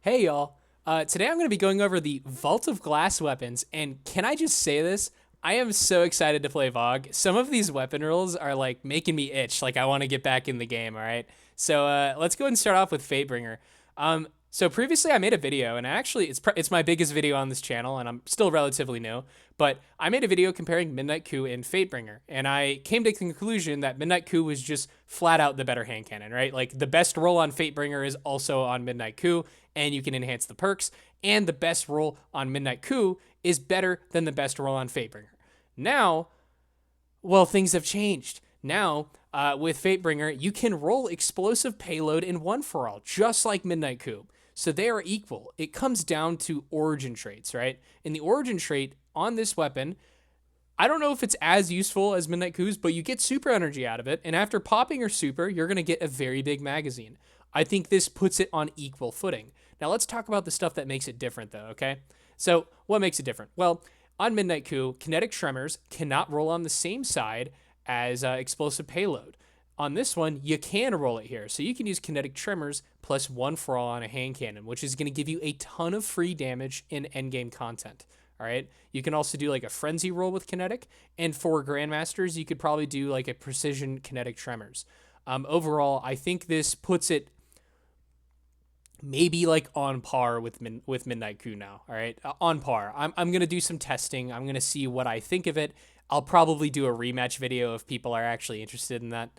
Hey y'all. Today I'm going to be going over the Vault of Glass weapons, and can I just say this? I am so excited to play Vogue. Some of these weapon rolls are like making me itch, like I want to get back in the game, all right? So let's go ahead and start off with Fatebringer. So previously I made a video, and actually it's my biggest video on this channel, and I'm still relatively new, but I made a video comparing Midnight Coup and Fatebringer, and I came to the conclusion that Midnight Coup was just flat out the better hand cannon, right? Like the best roll on Fatebringer is also on Midnight Coup, and you can enhance the perks, and the best roll on Midnight Coup is better than the best roll on Fatebringer. Now, well, things have changed. Now, with Fatebringer, you can roll explosive payload in one for all, just like Midnight Coup. So they are equal. It comes down to origin traits, right? In the origin trait on this weapon, I don't know if it's as useful as Midnight Coup's, but you get super energy out of it. And after popping your super, you're going to get a very big magazine. I think this puts it on equal footing. Now, let's talk about the stuff that makes it different, though, okay? So, what makes it different? Well, on Midnight Coup, kinetic tremors cannot roll on the same side as explosive payload. On this one, you can roll it here. So you can use kinetic tremors plus one for all on a hand cannon, which is going to give you a ton of free damage in endgame content. All right. You can also do like a frenzy roll with kinetic. And for grandmasters, you could probably do like a precision kinetic tremors. Overall, I think this puts it maybe like on par with Midnight Coup now. All right, on par. I'm gonna do some testing. I'm gonna see what I think of it. I'll probably do a rematch video if people are actually interested in that.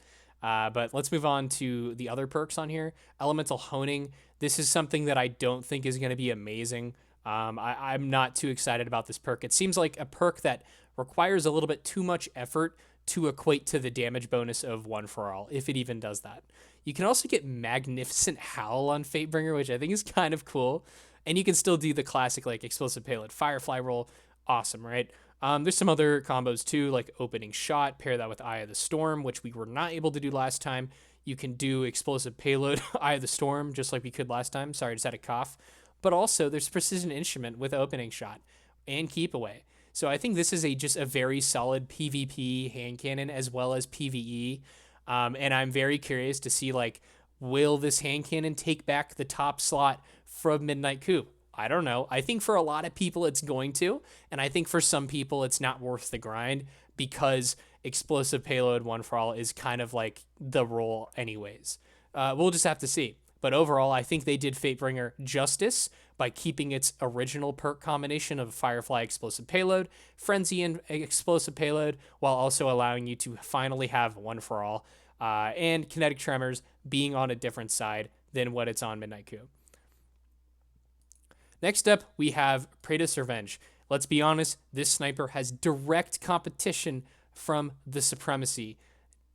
But let's move on to the other perks on here. Elemental Honing. This is something that I don't think is going to be amazing. I'm not too excited about this perk. It seems like a perk that requires a little bit too much effort to equate to the damage bonus of One for All, if it even does that. You can also get Magnificent Howl on Fatebringer, which I think is kind of cool. And you can still do the classic like Explosive Payload Firefly roll. Awesome, right? There's some other combos too, like Opening Shot, pair that with Eye of the Storm, which we were not able to do last time. You can do Explosive Payload, Eye of the Storm, just like we could last time. Sorry, I just had a cough. But also, there's Precision Instrument with Opening Shot and Keep Away. So I think this is just a very solid PvP hand cannon as well as PvE. And I'm very curious to see, like, will this hand cannon take back the top slot from Midnight Coup? I don't know. I think for a lot of people it's going to, and I think for some people it's not worth the grind because explosive payload one for all is kind of like the role anyways. We'll just have to see. But overall, I think they did Fatebringer justice by keeping its original perk combination of Firefly explosive payload, Frenzy and explosive payload, while also allowing you to finally have one for all, and kinetic tremors being on a different side than what it's on Midnight Coup. Next up, we have Praedyth's Revenge. Let's be honest, this sniper has direct competition from the Supremacy.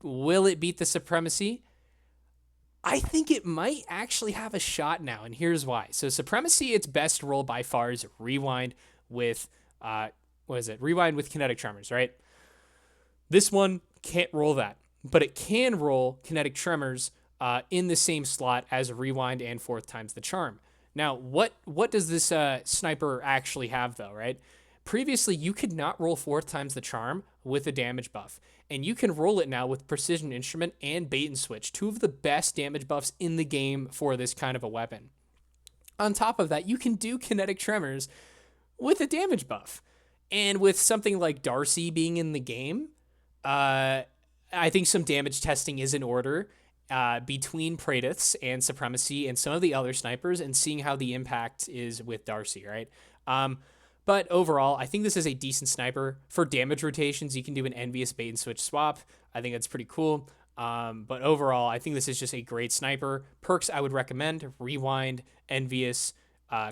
Will it beat the Supremacy? I think it might actually have a shot now, and here's why. So Supremacy, its best roll by far is Rewind with, Rewind with Kinetic Tremors, right? This one can't roll that, but it can roll Kinetic Tremors in the same slot as Rewind and Fourth Times the Charm. Now, what does this sniper actually have, though, right? Previously, you could not roll Fourth Times the Charm with a damage buff, and you can roll it now with Precision Instrument and Bait and Switch, two of the best damage buffs in the game for this kind of a weapon. On top of that, you can do Kinetic Tremors with a damage buff. And with something like Darcy being in the game, I think some damage testing is in order between Praedyths and Supremacy and some of the other snipers and seeing how the impact is with Darcy, right? But overall, I think this is a decent sniper. For damage rotations, you can do an Envious Bait and Switch swap. I think that's pretty cool. But overall, I think this is just a great sniper. Perks I would recommend: Rewind, Envious,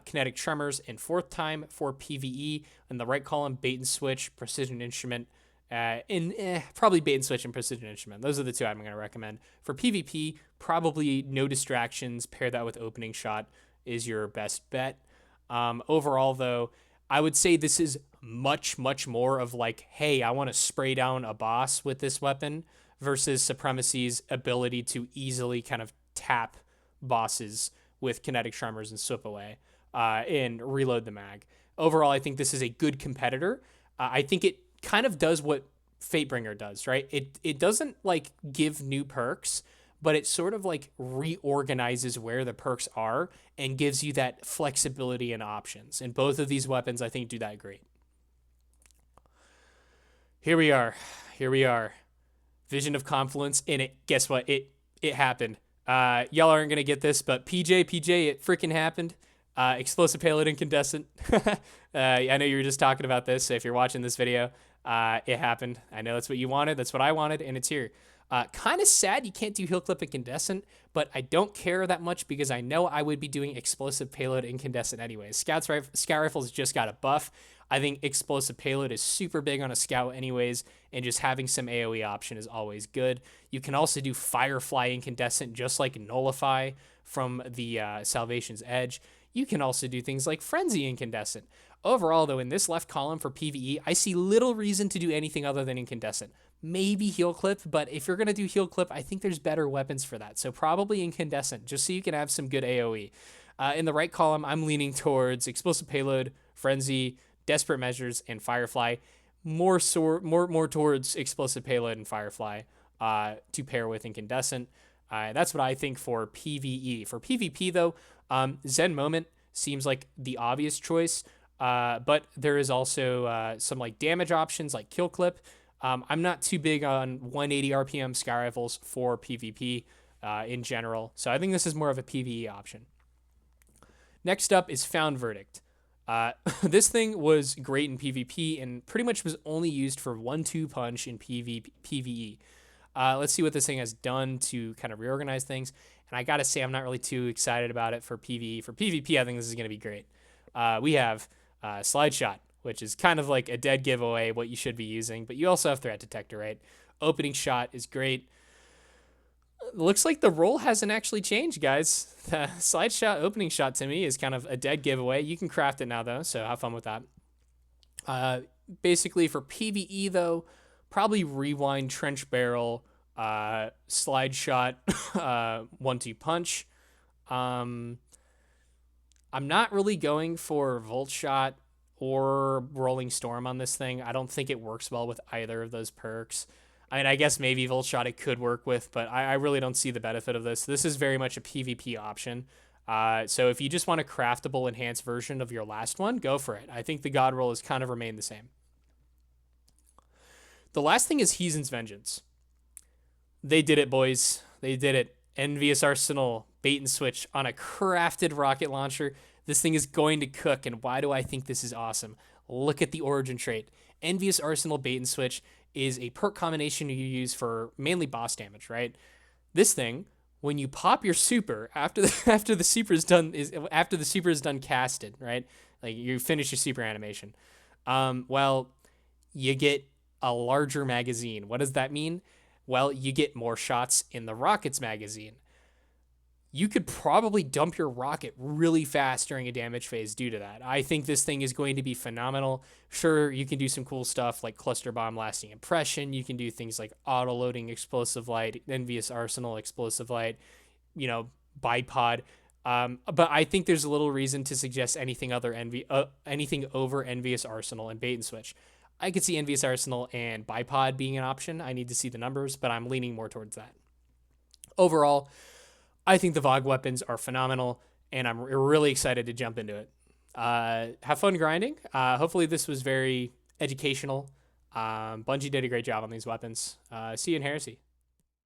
Kinetic Tremors, and Fourth Time for PvE. In the right column, Bait and Switch, Precision Instrument, probably Bait and Switch and Precision Instrument. Those are the two I'm going to recommend. For PvP, probably No Distractions. Pair that with Opening Shot is your best bet. Overall, though, I would say this is much, much more of like, hey, I want to spray down a boss with this weapon versus Supremacy's ability to easily kind of tap bosses with Kinetic Tremors and Swip Away and reload the mag. Overall, I think this is a good competitor. I think it kind of does what Fatebringer does, right? It doesn't like give new perks, but it sort of like reorganizes where the perks are and gives you that flexibility and options. And both of these weapons, I think, do that great. Here we are. Here we are. Vision of Confluence, and guess what? It happened. Y'all aren't gonna get this, but PJ, it freaking happened. Explosive payload incandescent. I know you were just talking about this, so if you're watching this video, it happened. I know that's what you wanted. That's what I wanted, and it's here. Kind of sad you can't do heal clip incandescent, but I don't care that much because I know I would be doing explosive payload incandescent anyways. Scout rifles just got a buff. I think explosive payload is super big on a scout anyways, and just having some AoE option is always good. You can also do Firefly incandescent just like Nullify from the Salvation's Edge. You can also do things like Frenzy incandescent. Overall, though, in this left column for PvE, I see little reason to do anything other than incandescent. Maybe heal clip, but if you're going to do heal clip, I think there's better weapons for that. So probably incandescent, just so you can have some good AoE. In the right column, I'm leaning towards explosive payload, frenzy, desperate measures, and firefly. More towards explosive payload and firefly to pair with incandescent. That's what I think for PvE. For PvP though, Zen Moment seems like the obvious choice, but there is also some like damage options like kill clip. I'm not too big on 180 RPM sky rifles for PvP in general, so I think this is more of a PvE option. Next up is Found Verdict. This thing was great in PvP and pretty much was only used for 1-2 punch in PvE. Let's see what this thing has done to kind of reorganize things. And I gotta say, I'm not really too excited about it for PvE. For PvP, I think this is gonna be great. We have Slide Shot, which is kind of like a dead giveaway, what you should be using, but you also have Threat Detector, right? Opening Shot is great. Looks like the role hasn't actually changed, guys. The Slide Shot, Opening Shot to me is kind of a dead giveaway. You can craft it now, though, so have fun with that. Basically, for PvE, though, probably Rewind, Trench Barrel, Slide Shot, 1-2 punch. I'm not really going for Volt Shot or Rolling Storm on this thing. I don't think it works well with either of those perks. I mean, I guess maybe Volt Shot it could work with, but I really don't see the benefit of this. This is very much a PvP option. So if you just want a craftable enhanced version of your last one, go for it. I think the God roll has kind of remained the same. The last thing is Hezen's Vengeance. They did it, boys. They did it. Envious Arsenal, bait and switch on a crafted rocket launcher. This thing is going to cook, and why do I think this is awesome? Look at the origin trait. Envious Arsenal bait and switch is a perk combination you use for mainly boss damage, right? This thing, when you pop your super after the super is done casted, right? Like you finish your super animation. Well, you get a larger magazine. What does that mean? Well, you get more shots in the rockets magazine. You could probably dump your rocket really fast during a damage phase due to that. I think this thing is going to be phenomenal. Sure, you can do some cool stuff like cluster bomb lasting impression. You can do things like auto loading explosive light, Envious Arsenal explosive light, bipod. But I think there's a little reason to suggest anything over Envious Arsenal and bait and switch. I could see Envious Arsenal and bipod being an option. I need to see the numbers, but I'm leaning more towards that. Overall, I think the VOG weapons are phenomenal, and I'm really excited to jump into it. Have fun grinding. Hopefully this was very educational. Bungie did a great job on these weapons. See you in Heresy.